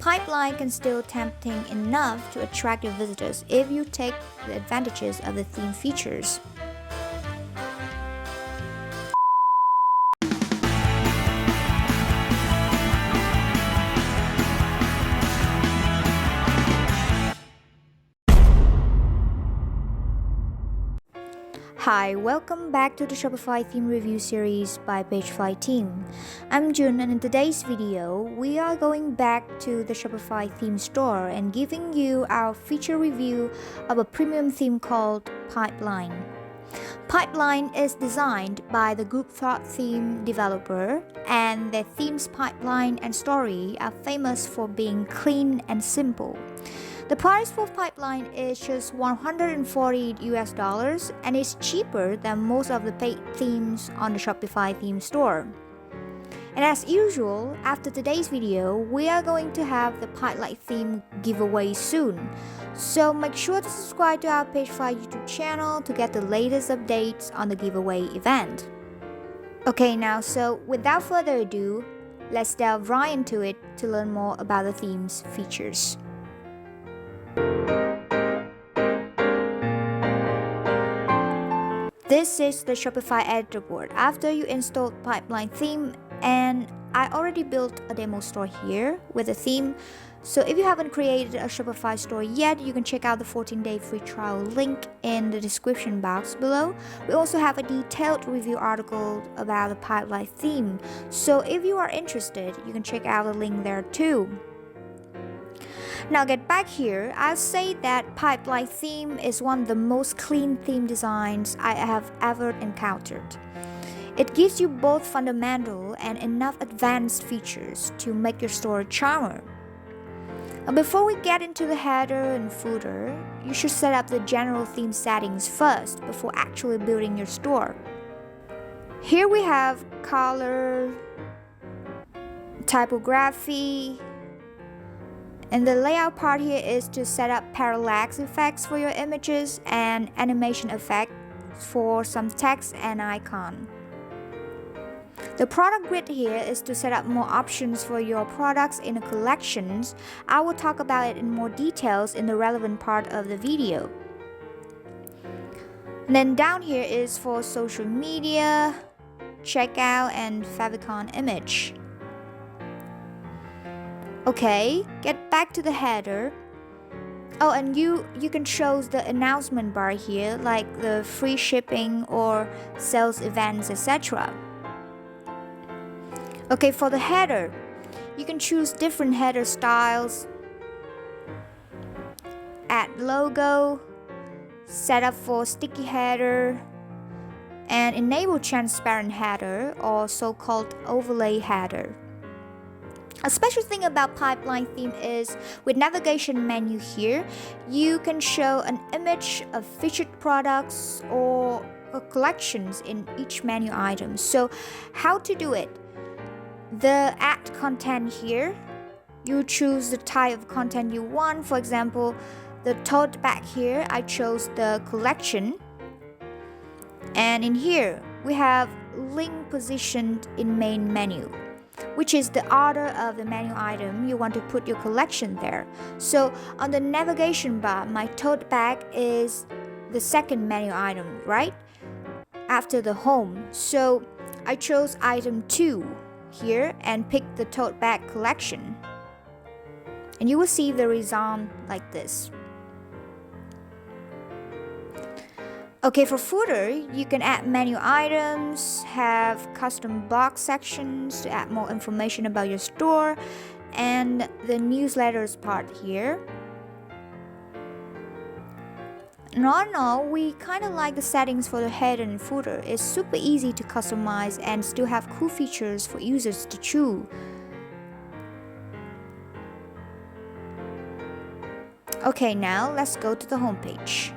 Pipeline can still tempting enough to attract your visitors if you take the advantages of the theme features. Hi, welcome back to the Shopify theme review series by Pagefly team. I'm Jun, and in today's video, we are going back to the Shopify theme store and giving you our feature review of a premium theme called Pipeline. Pipeline is designed by the Group Thought theme developer, and their themes pipeline and story are famous for being clean and simple. The price for Pipeline is just $140 and is cheaper than most of the paid themes on the Shopify theme store. And as usual, after today's video, we are going to have the Pipeline theme giveaway soon. So make sure to subscribe to our Pagefly YouTube channel to get the latest updates on the giveaway event. Okay, now so without further ado, let's delve right into it to learn more about the theme's features. This is the Shopify editor board after you installed Pipeline theme, and I already built a demo store here with a theme. So if you haven't created a Shopify store yet, you can check out the 14-day free trial link in the description box below. We also have a detailed review article about the Pipeline theme, so if you are interested, you can check out the link there too. Now get back here, I'll say that Pipeline theme is one of the most clean theme designs I have ever encountered. It gives you both fundamental and enough advanced features to make your store a charmer. Now before we get into the header and footer, you should set up the general theme settings first before actually building your store. Here we have color, typography, and the layout part here is to set up parallax effects for your images and animation effects for some text and icon. The product grid here is to set up more options for your products in the collections. I will talk about it in more details in the relevant part of the video. And then down here is for social media, checkout, and favicon image. Okay, get back to the header. Oh, and you can choose the announcement bar here, like the free shipping or sales events, etc. Okay, for the header, you can choose different header styles, add logo, set up for sticky header, and enable transparent header or so-called overlay header. A special thing about Pipeline theme is with navigation menu here, you can show an image of featured products or collections in each menu item. So how to do it? The add content here, you choose the type of content you want. For example, the tote bag here, I chose the collection. And in here, we have link positioned in main menu, which is the order of the menu item you want to put your collection there. So on the navigation bar, my tote bag is the second menu item, right? After the home. So I chose item 2 here and picked the tote bag collection. And you will see the result like this. Okay, for footer, you can add menu items, have custom box sections to add more information about your store, and the newsletters part here. And all in all, we kind of like the settings for the header and footer. It's super easy to customize and still have cool features for users to choose. Okay, now let's go to the homepage.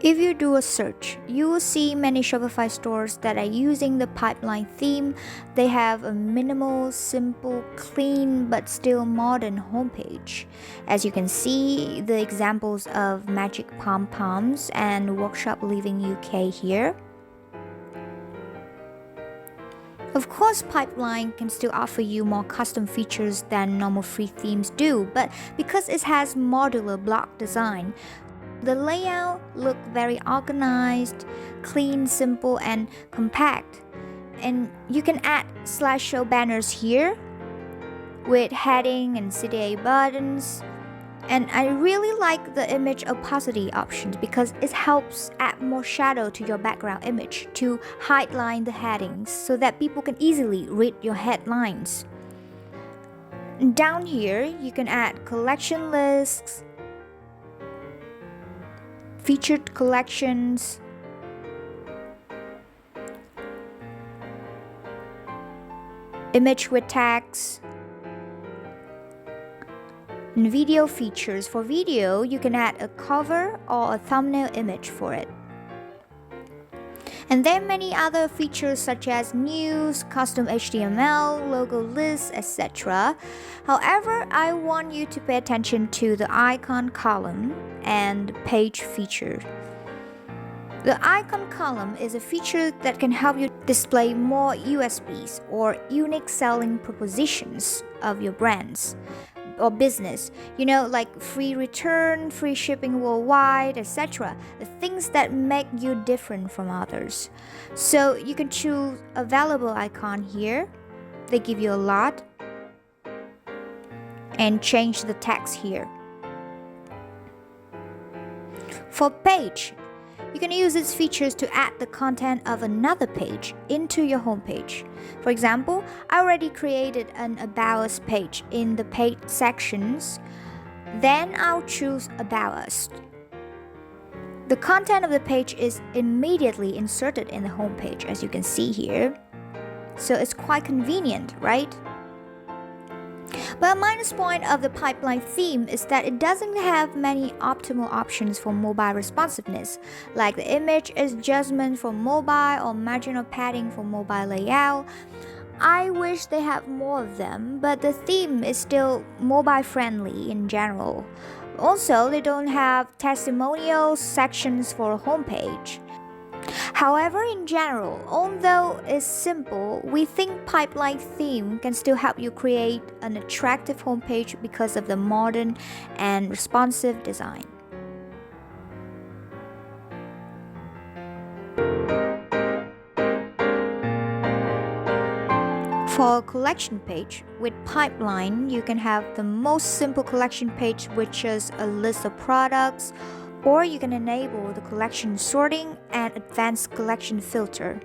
If you do a search, you will see many Shopify stores that are using the Pipeline theme. They have a minimal, simple, clean, but still modern homepage. As you can see, the examples of Magic Pom Poms and Workshop Living UK here. Of course, Pipeline can still offer you more custom features than normal free themes do, but because it has modular block design, the layout look very organized, clean, simple, and compact. And you can add slideshow banners here with heading and CTA buttons. And I really like the image opacity options because it helps add more shadow to your background image to highlight the headings so that people can easily read your headlines. And down here, you can add collection lists, featured collections, image with tags, and video features. For video, you can add a cover or a thumbnail image for it. And there are many other features such as news, custom HTML, logo lists, etc. However, I want you to pay attention to the icon column and page feature. The icon column is a feature that can help you display more USPs or unique selling propositions of your brands or business, like free return, free shipping worldwide, etc. The things that make you different from others. So you can choose a valuable icon here. They give you a lot. And change the text here. For page, you can use its features to add the content of another page into your homepage. For example, I already created an About Us page in the page sections. Then I'll choose About Us. The content of the page is immediately inserted in the homepage, as you can see here. So it's quite convenient, right? But a minus point of the Pipeline theme is that it doesn't have many optimal options for mobile responsiveness, like the image adjustment for mobile or marginal padding for mobile layout. I wish they have more of them, but the theme is still mobile friendly in general. Also, they don't have testimonial sections for a homepage. However, in general, although it's simple, we think Pipeline theme can still help you create an attractive homepage because of the modern and responsive design. For a collection page, with Pipeline, you can have the most simple collection page, which is a list of products, or you can enable the collection sorting and advanced collection filter.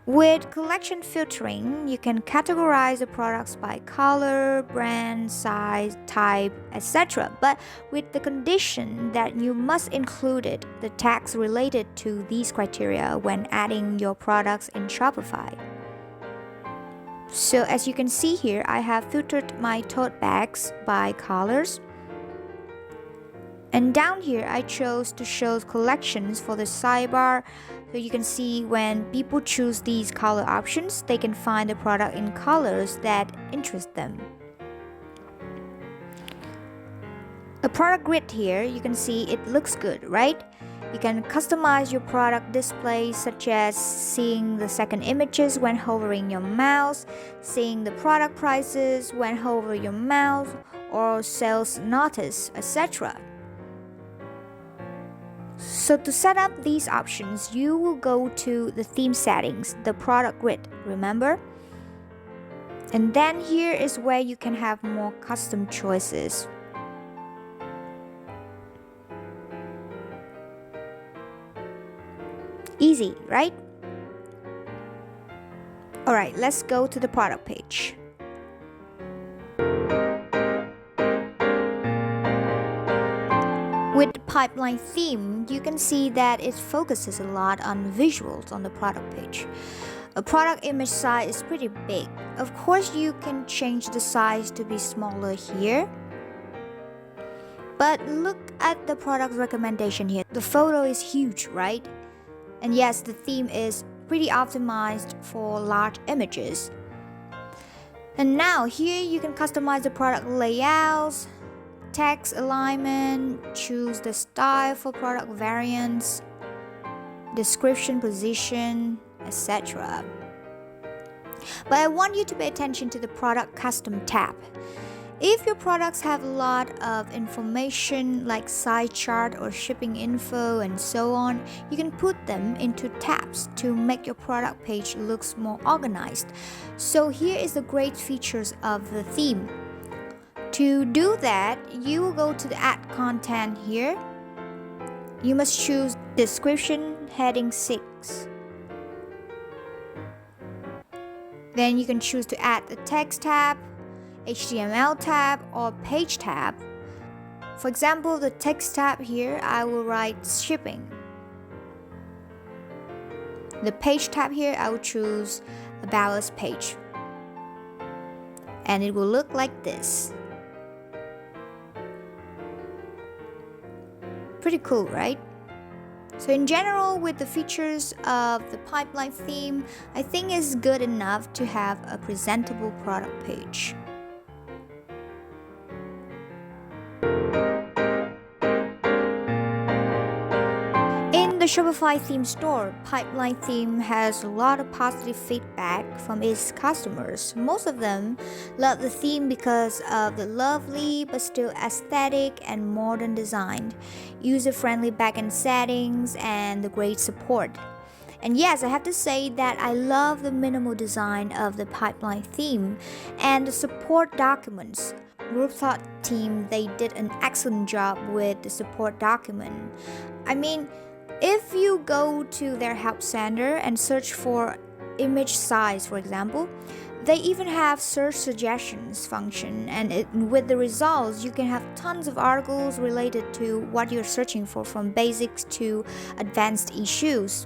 With collection filtering, you can categorize the products by color, brand, size, type, etc. But with the condition that you must include the tags related to these criteria when adding your products in Shopify. So as you can see here, I have filtered my tote bags by colors. And down here, I chose to show collections for the sidebar. So you can see when people choose these color options, they can find the product in colors that interest them. The product grid here, you can see it looks good, right? You can customize your product display, such as seeing the second images when hovering your mouse, seeing the product prices when hovering your mouse, or sales notice, etc. So to set up these options, you will go to the theme settings, the product grid, remember? And then here is where you can have more custom choices. Easy, right? Alright, let's go to the product page. With the Pipeline theme, you can see that it focuses a lot on visuals on the product page. A product image size is pretty big. Of course, you can change the size to be smaller here. But look at the product recommendation here. The photo is huge, right? And yes, the theme is pretty optimized for large images. And now here you can customize the product layouts, text alignment, choose the style for product variants, description position, etc. But I want you to pay attention to the product custom tab. If your products have a lot of information like side chart or shipping info and so on, you can put them into tabs to make your product page looks more organized. So here is the great features of the theme. To do that, you will go to the add content here. You must choose description heading 6. Then you can choose to add the text tab, HTML tab, or page tab. For example, the text tab here, I will write shipping. The page tab here, I will choose About Us page. And it will look like this. Pretty cool, right? So in general, with the features of the pipeline theme, I think it's good enough to have a presentable product page. In the Shopify theme store, Pipeline theme has a lot of positive feedback from its customers. Most of them love the theme because of the lovely but still aesthetic and modern design, user-friendly backend settings, and the great support. And yes, I have to say that I love the minimal design of the Pipeline theme and the support documents. Group Thought team, they did an excellent job with the support document. I mean, if you go to their help center and search for image size, for example, they even have search suggestions function, and with the results, you can have tons of articles related to what you're searching for, from basics to advanced issues.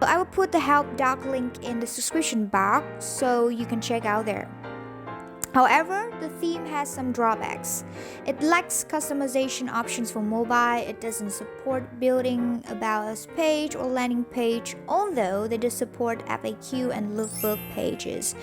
I will put the help doc link in the description box so you can check out there. However, the theme has some drawbacks. It lacks customization options for mobile, it doesn't support building About Us page or landing page, although they do support FAQ and lookbook pages.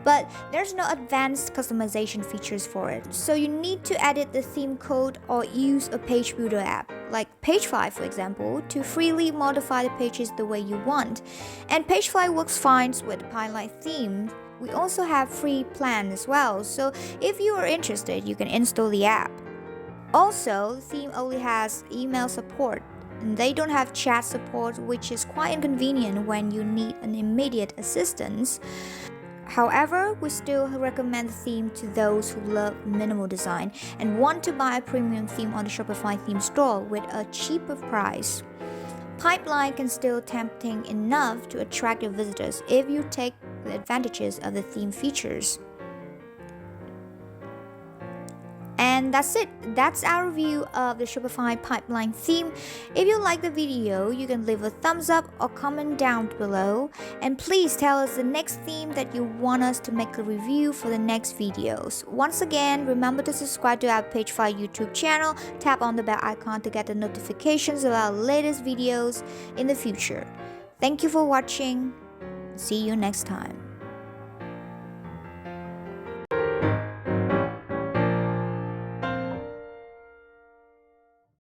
But there's no advanced customization features for it, so you need to edit the theme code or use a page builder app, like Pagefly for example, to freely modify the pages the way you want. And Pagefly works fine with the Pipeline theme. We also have free plan as well, so if you are interested, you can install the app. Also, the theme only has email support, and they don't have chat support, which is quite inconvenient when you need an immediate assistance. However, we still recommend the theme to those who love minimal design and want to buy a premium theme on the Shopify theme store with a cheaper price. Pipeline can still tempting enough to attract your visitors if you take the advantages of the theme features. And that's it. That's our review of the Shopify Pipeline theme. If you like the video, you can leave a thumbs up or comment down below. And please tell us the next theme that you want us to make a review for the next videos. Once again, remember to subscribe to our Pagefly YouTube channel. Tap on the bell icon to get the notifications of our latest videos in the future. Thank you for watching. See you next time.